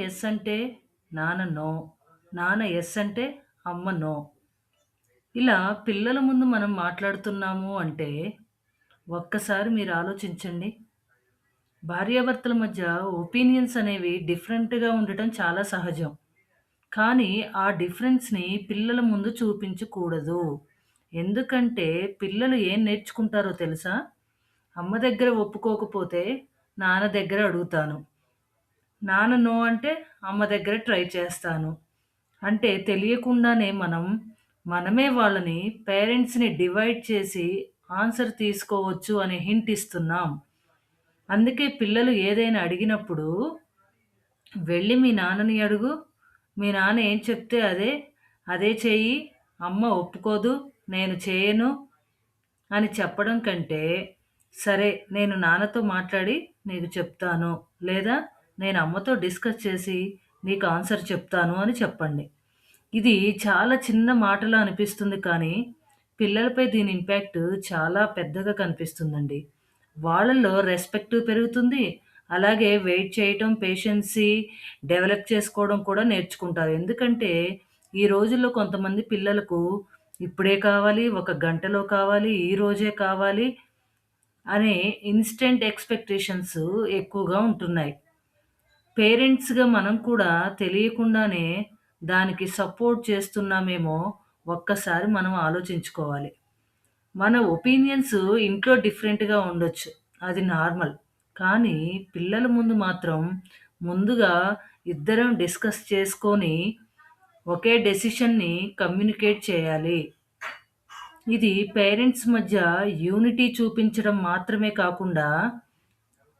Yes అంటే నాన్న no. నాన్న యెస్ అంటే అమ్మ నో. ఇలా పిల్లల ముందు మనం మాట్లాడుతున్నాము అంటే ఒక్కసారి మీరు ఆలోచించండి. భార్యాభర్తల మధ్య ఒపీనియన్స్ అనేవి డిఫరెంట్‌గా ఉండటం చాలా సహజం. కానీ ఆ డిఫరెన్స్‌ని పిల్లల ముందు చూపించకూడదు. ఎందుకంటే పిల్లలు ఏం నేర్చుకుంటారో తెలుసా? అమ్మ దగ్గర ఒప్పుకోకపోతే నాన్న దగ్గర అడుగుతాను. నాన్న నో అంటే అమ్మ దగ్గర ట్రై చేస్తాను. అంటే తెలియకుండానే మనమే వాళ్ళని పేరెంట్స్‌ని డివైడ్ చేసి ఆన్సర్ తీసుకోవచ్చు అనే హింట్ ఇస్తున్నాం. అందుకే పిల్లలు ఏదైనా అడిగినప్పుడు "వెళ్లి మీ నాన్నని అడుగు. మీ నాన్న ఏం చెప్తే అదే చెయ్యి. అమ్మ ఒప్పుకోదు. నేను చేయను" అని చెప్పడం కంటే, "సరే నేను నాన్నతో మాట్లాడి నీకు చెప్తాను. లేదా నేను అమ్మతో డిస్కస్ చేసి నీకు ఆన్సర్ చెప్తాను" అని చెప్పండి. ఇది చాలా చిన్న మాటలా అనిపిస్తుంది కానీ, పిల్లలపై దీని ఇంపాక్ట్ చాలా పెద్దగా కనిపిస్తుందండి. వాళ్ళలో రెస్పెక్ట్ పెరుగుతుంది. అలాగే వెయిట్ చేయటం, పేషెన్సీ డెవలప్ చేసుకోవడం కూడా నేర్చుకుంటారు. ఎందుకంటే, ఈ రోజుల్లో కొంతమంది పిల్లలకు ఇప్పుడే కావాలి, ఒక గంటలో కావాలి, ఈ రోజే కావాలి అనే ఇన్‌స్టంట్ ఎక్స్‌పెక్టేషన్స్ ఎక్కువగా ఉంటున్నాయి. పేరెంట్స్‌గా మనం కూడా తెలియకుండానే దానికి సపోర్ట్ చేస్తున్నామేమో ఒక్కసారి మనం ఆలోచించుకోవాలి. మన ఒపీనియన్స్ ఇంట్లో డిఫరెంట్‌గా ఉండొచ్చు. అది నార్మల్. కానీ పిల్లల ముందు మాత్రం ముందుగా ఇద్దరం డిస్కస్ చేసుకొని ఒకే డెసిషన్‌ని కమ్యూనికేట్ చేయాలి. ఇది పేరెంట్స్ మధ్య యూనిటీ చూపించడం మాత్రమే కాకుండా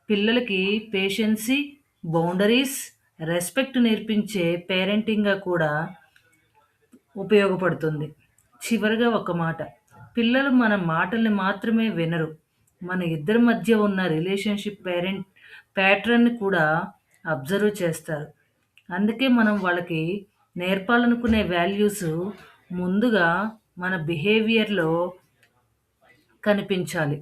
పిల్లలకి పేషెన్సీ, బౌండరీస్, రెస్పెక్ట్ నేర్పించే పేరెంటింగ్‌గా కూడా ఉపయోగపడుతుంది. చివరగా ఒక మాట. పిల్లలు మన మాటల్ని మాత్రమే వినరు. మన ఇద్దరి మధ్య ఉన్న రిలేషన్‌షిప్ ప్యాటర్న్‌ని కూడా అబ్జర్వ్ చేస్తారు. అందుకే మనం వాళ్ళకి నేర్పాలనుకునే వాల్యూసు ముందుగా మన బిహేవియర్‌లో కనిపించాలి.